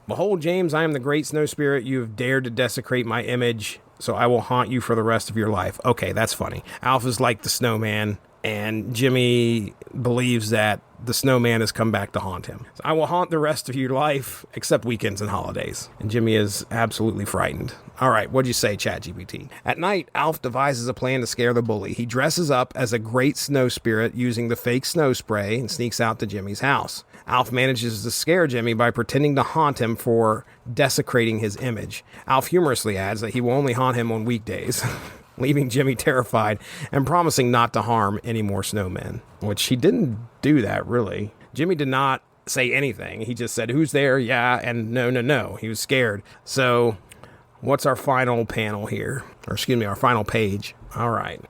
Behold, James, I am the great snow spirit. You have dared to desecrate my image, so I will haunt you for the rest of your life. Okay, that's funny. Alf is like the snowman, and Jimmy believes that the snowman has come back to haunt him. So I will haunt the rest of your life, except weekends and holidays. And Jimmy is absolutely frightened. All right, what'd you say, ChatGPT? At night, Alf devises a plan to scare the bully. He dresses up as a great snow spirit using the fake snow spray and sneaks out to Jimmy's house. Alf manages to scare Jimmy by pretending to haunt him for desecrating his image. Alf humorously adds that he will only haunt him on weekdays, leaving Jimmy terrified and promising not to harm any more snowmen, which he didn't do that, really. Jimmy did not say anything. He just said, who's there? Yeah, and no. He was scared. So what's our final panel here? Or excuse me, our final page. All right.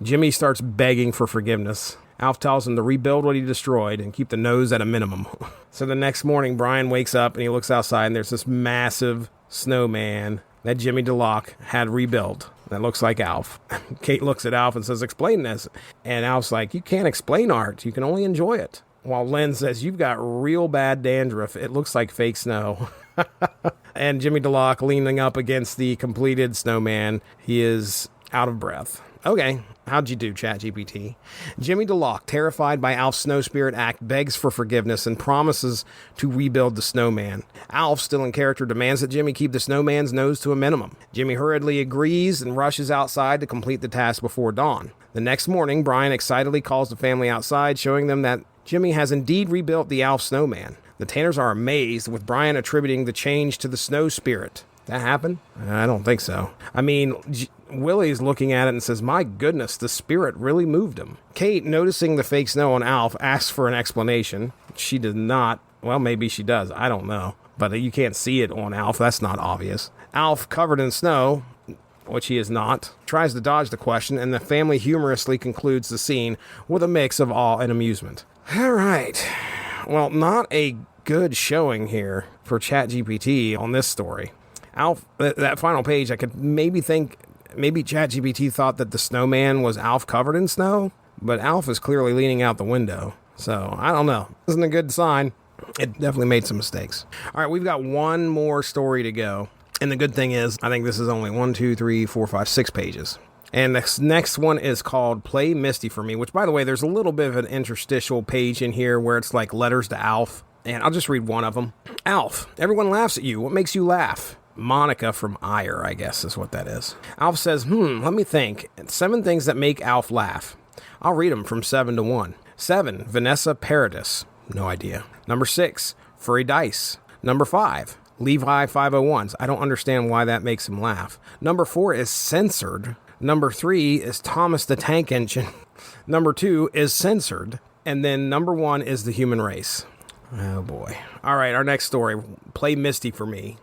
Jimmy starts begging for forgiveness. Alf tells him to rebuild what he destroyed and keep the nose at a minimum. So the next morning, Brian wakes up and he looks outside, and there's this massive snowman that Jimmy DeLocke had rebuilt that looks like Alf. Kate looks at Alf and says, explain this. And Alf's like, you can't explain art. You can only enjoy it. While Lynn says, you've got real bad dandruff. It looks like fake snow. And Jimmy DeLocke leaning up against the completed snowman. He is out of breath. Okay, how'd you do, ChatGPT? Jimmy DeLocke, terrified by Alf's snow spirit act, begs for forgiveness and promises to rebuild the snowman. Alf, still in character, demands that Jimmy keep the snowman's nose to a minimum. Jimmy hurriedly agrees and rushes outside to complete the task before dawn. The next morning, Brian excitedly calls the family outside, showing them that Jimmy has indeed rebuilt the Alf snowman. The Tanners are amazed, with Brian attributing the change to the snow spirit. That happened? I don't think so. I mean, Willie's looking at it and says, my goodness, the spirit really moved him. Kate, noticing the fake snow on Alf, asks for an explanation. She does not. Well, maybe she does. I don't know. But you can't see it on Alf. That's not obvious. Alf, covered in snow, which he is not, tries to dodge the question, and the family humorously concludes the scene with a mix of awe and amusement. All right. Well, not a good showing here for ChatGPT on this story. Alf, that final page, I could maybe think, maybe ChatGPT thought that the snowman was Alf covered in snow, but Alf is clearly leaning out the window. So, I don't know. Isn't a good sign. It definitely made some mistakes. All right, we've got one more story to go. And the good thing is, I think this is only 6 pages. And this next one is called Play Misty for Me, which, by the way, there's a little bit of an interstitial page in here where it's like letters to Alf. And I'll just read one of them. Alf, everyone laughs at you. What makes you laugh? Monica from Ire, I guess is what that is. Alf says, let me think. 7 things that make Alf laugh. I'll read them from 7 to 1. 7, Vanessa Paradis. No idea. Number 6, Furry Dice. Number 5, Levi 501s. I don't understand why that makes him laugh. Number 4 is Censored. Number 3 is Thomas the Tank Engine. Number 2 is Censored. And then number 1 is The Human Race. Oh boy. All right, our next story. Play Misty for Me.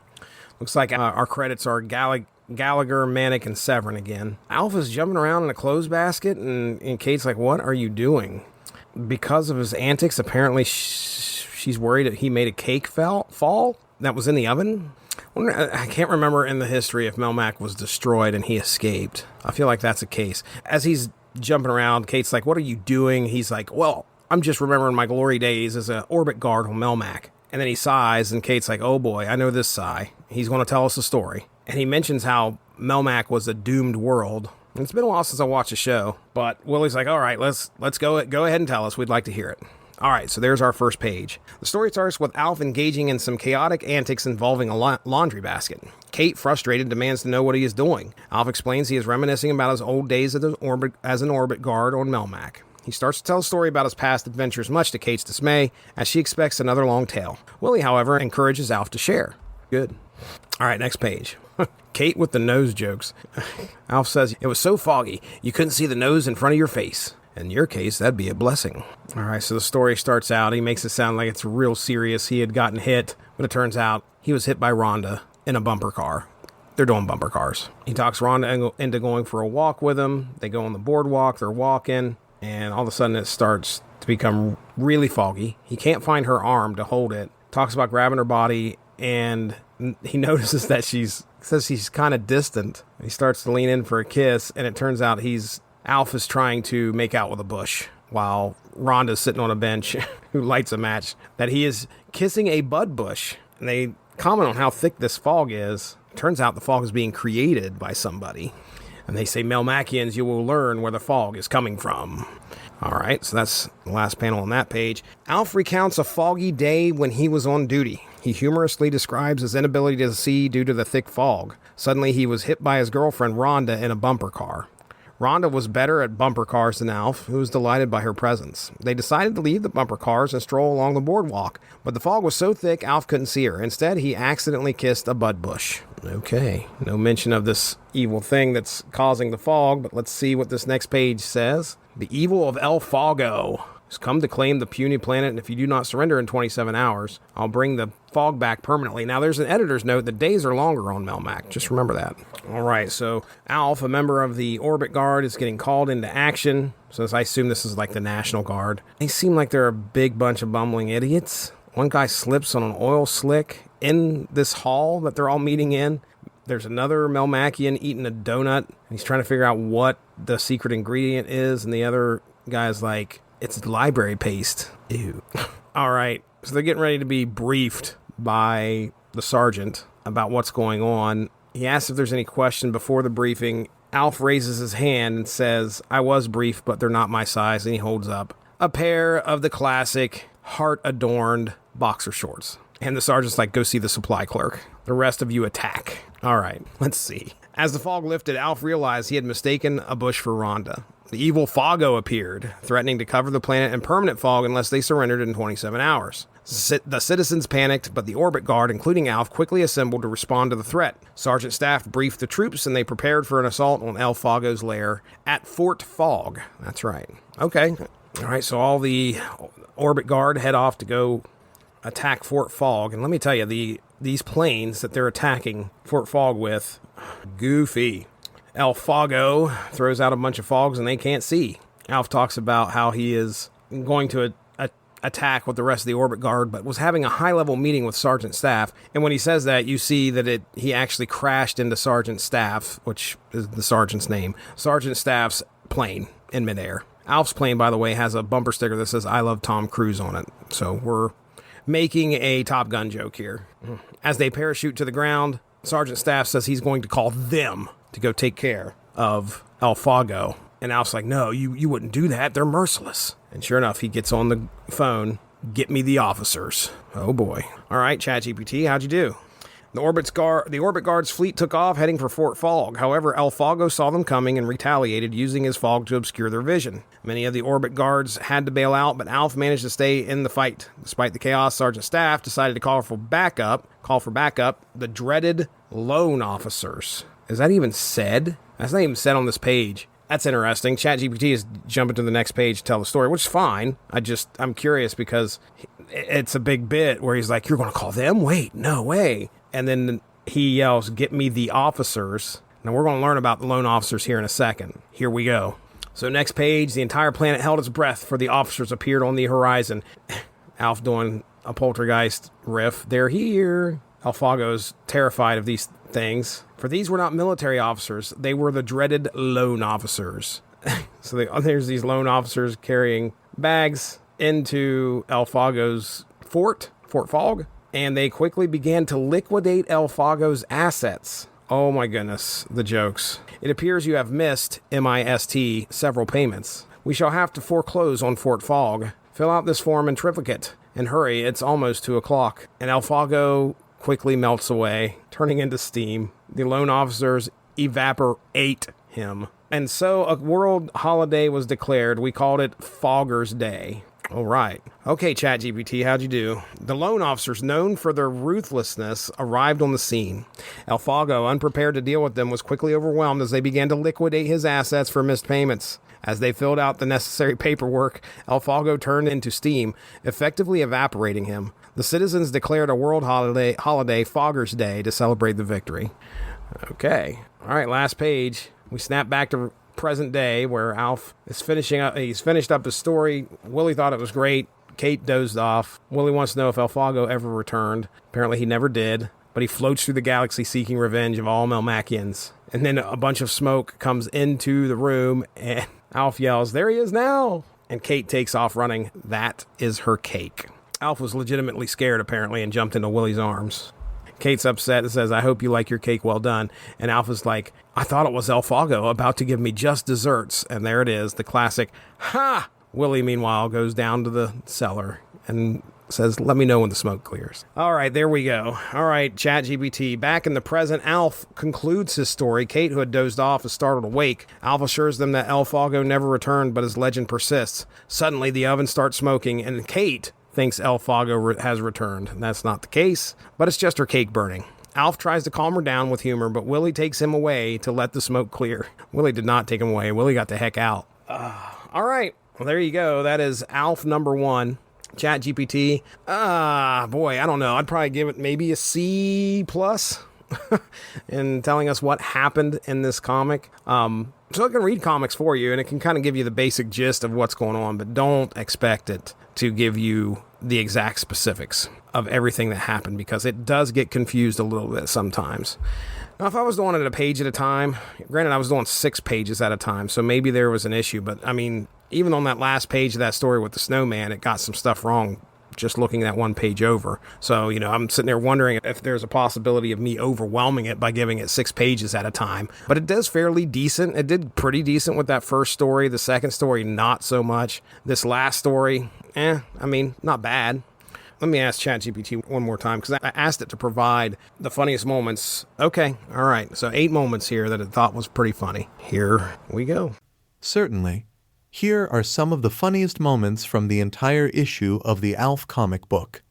Looks like our credits are Gallagher, Manic, and Severin again. Alpha's jumping around in a clothes basket, and Kate's like, what are you doing? Because of his antics, apparently she's worried that he made a cake fall that was in the oven. I can't remember in the history if Melmac was destroyed and he escaped. I feel like that's the case. As he's jumping around, Kate's like, what are you doing? He's like, well, I'm just remembering my glory days as an orbit guard on Melmac. And then he sighs, and Kate's like, oh boy, I know this sigh. He's going to tell us a story. And he mentions how Melmac was a doomed world. And it's been a while since I watched the show, but Willie's like, all right, let's go ahead and tell us. We'd like to hear it. All right, so there's our first page. The story starts with Alf engaging in some chaotic antics involving a laundry basket. Kate, frustrated, demands to know what he is doing. Alf explains he is reminiscing about his old days as an orbit guard on Melmac. He starts to tell a story about his past adventures, much to Kate's dismay, as she expects another long tale. Willie, however, encourages Alf to share. Good. All right, next page. Kate with the nose jokes. Alf says, it was so foggy, you couldn't see the nose in front of your face. In your case, that'd be a blessing. All right, so the story starts out. He makes it sound like it's real serious. He had gotten hit, but it turns out he was hit by Rhonda in a bumper car. They're doing bumper cars. He talks Rhonda into going for a walk with him. They go on the boardwalk. They're walking. And all of a sudden it starts to become really foggy. He can't find her arm to hold it. Talks about grabbing her body, and he notices that says she's kind of distant. He starts to lean in for a kiss, and it turns out Alf is trying to make out with a bush while Rhonda's sitting on a bench who lights a match, that he is kissing a bud bush. And they comment on how thick this fog is. Turns out the fog is being created by somebody. And they say, Melmacians, you will learn where the fog is coming from. All right, so that's the last panel on that page. Alf recounts a foggy day when he was on duty. He humorously describes his inability to see due to the thick fog. Suddenly, he was hit by his girlfriend, Rhonda, in a bumper car. Rhonda was better at bumper cars than Alf, who was delighted by her presence. They decided to leave the bumper cars and stroll along the boardwalk, but the fog was so thick Alf couldn't see her. Instead, he accidentally kissed a bud bush. Okay, no mention of this evil thing that's causing the fog, but let's see what this next page says. The evil of El Fogo has come to claim the puny planet, and if you do not surrender in 27 hours, I'll bring the fog back permanently. Now, there's an editor's note that days are longer on Melmac. Just remember that. All right, so Alf, a member of the Orbit Guard, is getting called into action. So I assume this is like the National Guard. They seem like they're a big bunch of bumbling idiots. One guy slips on an oil slick in this hall that they're all meeting in. There's another Melmacian eating a donut. He's trying to figure out what the secret ingredient is, and the other guy's like, it's library paste. Ew. All right, so they're getting ready to be briefed by the sergeant about what's going on. He asks if there's any question before the briefing. Alf raises his hand and says, I was briefed, but they're not my size, and he holds up a pair of the classic heart-adorned boxer shorts. And the sergeant's like, go see the supply clerk. The rest of you attack. All right, let's see. As the fog lifted, Alf realized he had mistaken a bush for Rhonda. The evil Fogo appeared, threatening to cover the planet in permanent fog unless they surrendered in 27 hours. The citizens panicked, but the Orbit Guard, including Alf, quickly assembled to respond to the threat. Sergeant Staff briefed the troops, and they prepared for an assault on El Fogo's lair at Fort Fog. That's right. Okay. All right, so all the Orbit Guard head off to go attack Fort Fog. And let me tell you, these planes that they're attacking Fort Fog with, goofy. El Fogo throws out a bunch of fogs and they can't see. Alf talks about how he is going to attack with the rest of the Orbit Guard, but was having a high-level meeting with Sergeant Staff. And when he says that, you see that he actually crashed into Sergeant Staff, which is the sergeant's name, Sergeant Staff's plane in midair. Alf's plane, by the way, has a bumper sticker that says, I love Tom Cruise on it. So we're making a Top Gun joke here. As they parachute to the ground, Sergeant Staff says he's going to call them to go take care of Alphago. And Alf's like, no, you wouldn't do that. They're merciless. And sure enough, he gets on the phone. Get me the officers. Oh boy. All right, ChatGPT, how'd you do? The Orbit Guard's fleet took off, heading for Fort Fog. However, Alphago saw them coming and retaliated, using his fog to obscure their vision. Many of the Orbit Guards had to bail out, but Alf managed to stay in the fight. Despite the chaos, Sergeant Staff decided to call for backup. The dreaded lone officers. Is that even said? That's not even said on this page. That's interesting. ChatGPT is jumping to the next page to tell the story, which is fine. I'm curious because it's a big bit where he's like, you're going to call them? Wait, no way. And then he yells, get me the officers. Now we're going to learn about the lone officers here in a second. Here we go. So next page, the entire planet held its breath for the officers appeared on the horizon. Alf doing a poltergeist riff. They're here. Alphago's terrified of these things. For these were not military officers. They were the dreaded lone officers. So there's these lone officers carrying bags into Alphago's Fort Fog. And they quickly began to liquidate Alphago's assets. Oh my goodness, the jokes. It appears you have missed, M-I-S-T, several payments. We shall have to foreclose on Fort Fog. Fill out this form in triplicate. And hurry, it's almost 2 o'clock. And Alphago quickly melts away, turning into steam. The lone officers evaporate him. And so a world holiday was declared. We called it Fogger's Day. All right. Okay, ChatGPT, how'd you do? The lone officers, known for their ruthlessness, arrived on the scene. Alphago, unprepared to deal with them, was quickly overwhelmed as they began to liquidate his assets for missed payments. As they filled out the necessary paperwork, Alphago turned into steam, effectively evaporating him. The citizens declared a world holiday, Fogger's Day, to celebrate the victory. Okay. All right, last page. We snap back to present day where Alf is finishing up. He's finished up his story. Willie thought it was great. Kate dozed off. Willie wants to know if Alphago ever returned. Apparently he never did, but he floats through the galaxy seeking revenge of all Melmacians. And then a bunch of smoke comes into the room and Alf yells, there he is now. And Kate takes off running. That is her cake. Alf was legitimately scared apparently and jumped into Willie's arms. Kate's upset and says, I hope you like your cake well done. And Alpha's like, I thought it was Alphago about to give me just desserts. And there it is, the classic, ha! Willie, meanwhile, goes down to the cellar and says, let me know when the smoke clears. All right, there we go. All right, ChatGPT. Back in the present, Alf concludes his story. Kate, who had dozed off, is startled awake. Alf assures them that Alphago never returned, but his legend persists. Suddenly, the oven starts smoking, and Kate thinks Alphago has returned. That's not the case, but it's just her cake burning. Alf tries to calm her down with humor, but Willie takes him away to let the smoke clear. Willie did not take him away. Willie got the heck out. All right. Well, there you go. That is Alf number 1. ChatGPT. Boy, I don't know. I'd probably give it maybe a C+ in telling us what happened in this comic. So it can read comics for you, and it can kind of give you the basic gist of what's going on, but don't expect it to give you the exact specifics of everything that happened, because it does get confused a little bit sometimes. Now, if I was doing it a page at a time, granted, I was doing 6 pages at a time, so maybe there was an issue, but I mean, even on that last page of that story with the snowman, it got some stuff wrong just looking at one page over. So, I'm sitting there wondering if there's a possibility of me overwhelming it by giving it 6 pages at a time. But it does fairly decent. It did pretty decent with that first story. The second story, not so much. This last story, not bad. Let me ask ChatGPT one more time, because I asked it to provide the funniest moments. Okay, all right. So 8 moments here that it thought was pretty funny. Here we go. Certainly. Here are some of the funniest moments from the entire issue of the ALF comic book.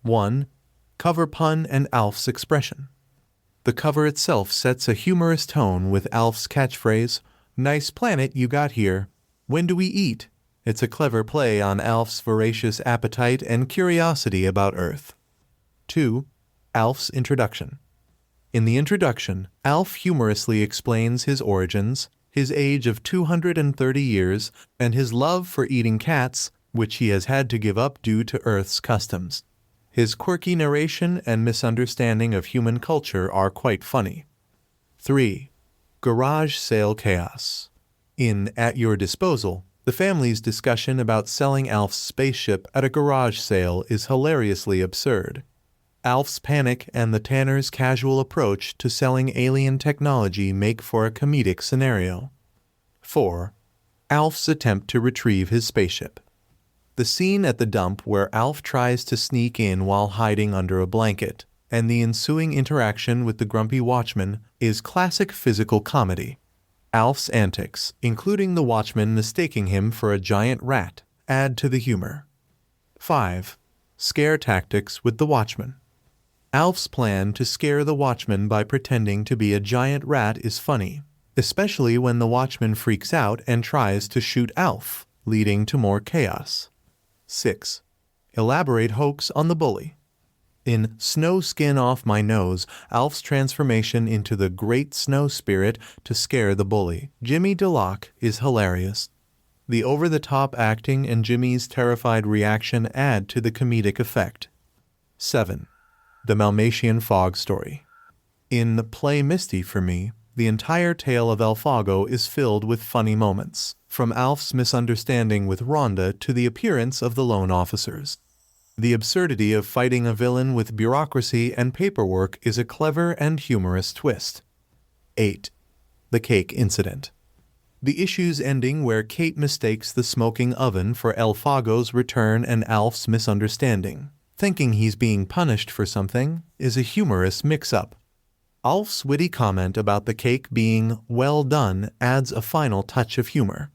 1. Cover pun and ALF's expression. The cover itself sets a humorous tone with ALF's catchphrase, "Nice planet you got here. When do we eat?" It's a clever play on ALF's voracious appetite and curiosity about Earth. 2. ALF's introduction. In the introduction, ALF humorously explains his origins, his age of 230 years, and his love for eating cats, which he has had to give up due to Earth's customs. His quirky narration and misunderstanding of human culture are quite funny. 3. Garage sale chaos. In At Your Disposal, the family's discussion about selling Alf's spaceship at a garage sale is hilariously absurd. Alf's panic and the Tanner's casual approach to selling alien technology make for a comedic scenario. 4. Alf's attempt to retrieve his spaceship. The scene at the dump where Alf tries to sneak in while hiding under a blanket, and the ensuing interaction with the grumpy watchman, is classic physical comedy. Alf's antics, including the watchman mistaking him for a giant rat, add to the humor. 5. Scare tactics with the watchman. Alf's plan to scare the watchman by pretending to be a giant rat is funny, especially when the watchman freaks out and tries to shoot Alf, leading to more chaos. 6. Elaborate hoax on the bully. In Snow Skin Off My Nose, Alf's transformation into the Great Snow Spirit to scare the bully, Jimmy DeLocke, is hilarious. The over-the-top acting and Jimmy's terrified reaction add to the comedic effect. 7. The Dalmatian Fog Story. In Play Misty for Me, the entire tale of Elfago is filled with funny moments, from Alf's misunderstanding with Rhonda to the appearance of the loan officers. The absurdity of fighting a villain with bureaucracy and paperwork is a clever and humorous twist. 8. The Cake Incident. The issue's ending where Kate mistakes the smoking oven for Elfago's return and Alf's misunderstanding, thinking he's being punished for something, is a humorous mix-up. Alf's witty comment about the cake being well done adds a final touch of humor.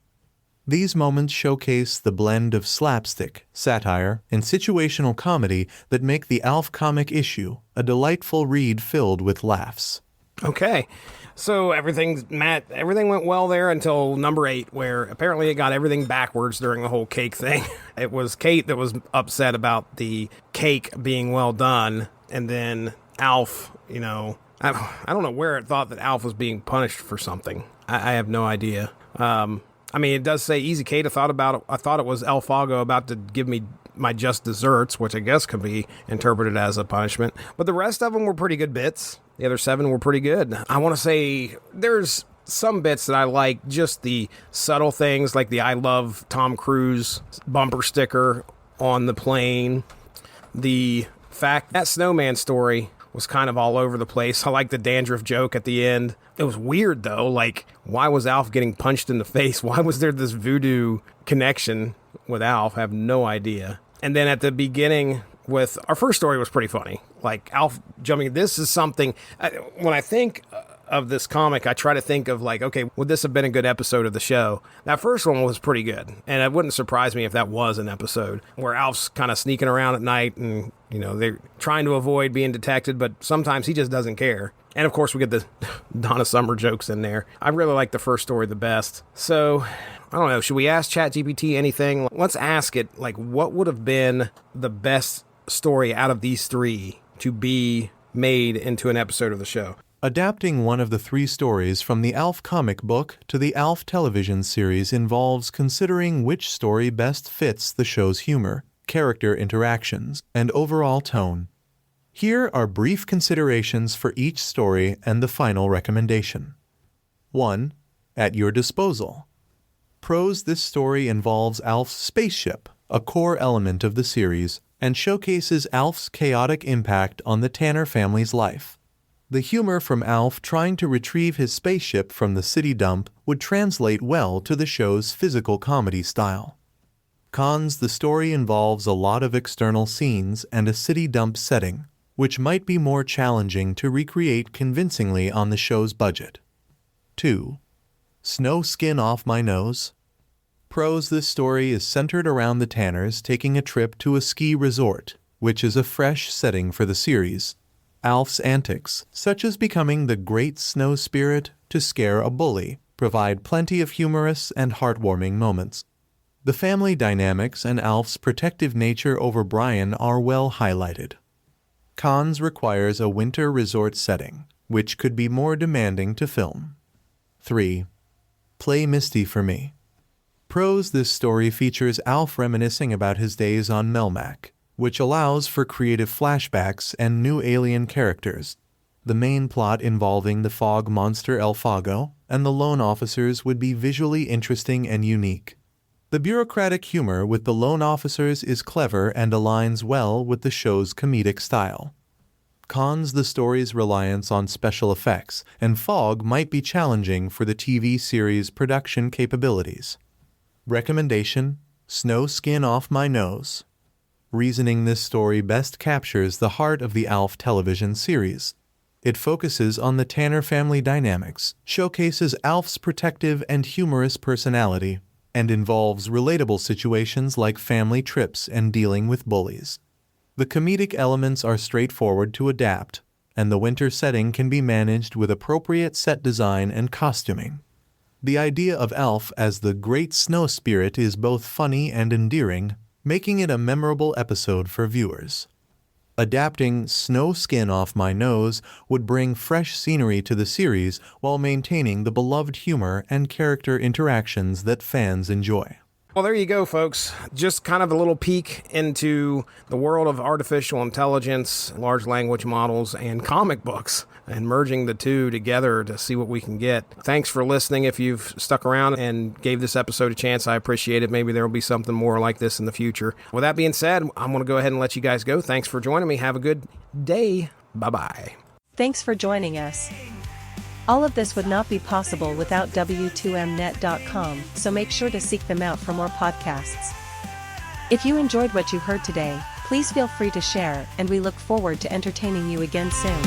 These moments showcase the blend of slapstick, satire, and situational comedy that make the ALF comic issue a delightful read filled with laughs. Okay. So everything went well there until number 8, where apparently it got everything backwards during the whole cake thing. It was Kate that was upset about the cake being well done, and then Alf, I don't know where it thought that Alf was being punished for something. I have no idea. It does say easy Kate. I thought it was Elfago about to give me my just desserts, which I guess could be interpreted as a punishment. But the rest of them were pretty good bits. The other 7 were pretty good. I want to say there's some bits that I like, just the subtle things, like the I love Tom Cruise bumper sticker on the plane. The fact that snowman story was kind of all over the place. I like the dandruff joke at the end. It was weird, though. Like, why was Alf getting punched in the face? Why was there this voodoo connection with Alf? I have no idea. And then at the beginning with our first story was pretty funny. Like, Alf jumping. This is something, when I think of this comic, I try to think of like, okay, would this have been a good episode of the show? That first one was pretty good. And it wouldn't surprise me if that was an episode where Alf's kind of sneaking around at night and, they're trying to avoid being detected, but sometimes he just doesn't care. And of course we get the Donna Summer jokes in there. I really like the first story the best. So, I don't know, should we ask ChatGPT anything? Let's ask it, like, what would have been the best story out of these 3 to be made into an episode of the show? Adapting one of the 3 stories from the ALF comic book to the ALF television series involves considering which story best fits the show's humor, character interactions, and overall tone. Here are brief considerations for each story and the final recommendation. 1. At your disposal. Pros: this story involves Alf's spaceship, a core element of the series, and showcases Alf's chaotic impact on the Tanner family's life. The humor from Alf trying to retrieve his spaceship from the city dump would translate well to the show's physical comedy style. Cons: the story involves a lot of external scenes and a city dump setting, which might be more challenging to recreate convincingly on the show's budget. 2. Snow Skin Off My Nose. Pros: this story is centered around the Tanners taking a trip to a ski resort, which is a fresh setting for the series. Alf's antics, such as becoming the Great Snow Spirit to scare a bully, provide plenty of humorous and heartwarming moments. The family dynamics and Alf's protective nature over Brian are well highlighted. Cons: requires a winter resort setting, which could be more demanding to film. 3. Play Misty for Me. Pros: this story features Alf reminiscing about his days on Melmac, which allows for creative flashbacks and new alien characters. The main plot involving the fog monster Elfago and the loan officers would be visually interesting and unique. The bureaucratic humor with the loan officers is clever and aligns well with the show's comedic style. Cons: the story's reliance on special effects and fog might be challenging for the TV series' production capabilities. Recommendation: Snow Skin Off My Nose. Reasoning: this story best captures the heart of the ALF television series. It focuses on the Tanner family dynamics, showcases ALF's protective and humorous personality, and involves relatable situations like family trips and dealing with bullies. The comedic elements are straightforward to adapt, and the winter setting can be managed with appropriate set design and costuming. The idea of ALF as the Great Snow Spirit is both funny and endearing, making it a memorable episode for viewers. Adapting Snow Skin Off My Nose would bring fresh scenery to the series while maintaining the beloved humor and character interactions that fans enjoy. Well, there you go, folks. Just kind of a little peek into the world of artificial intelligence, large language models, and comic books, and merging the two together to see what we can get. Thanks for listening. If you've stuck around and gave this episode a chance, I appreciate it. Maybe there will be something more like this in the future. With that being said, I'm going to go ahead and let you guys go. Thanks for joining me. Have a good day. Bye-bye. Thanks for joining us. All of this would not be possible without W2Mnet.com, so make sure to seek them out for more podcasts. If you enjoyed what you heard today, please feel free to share, and we look forward to entertaining you again soon.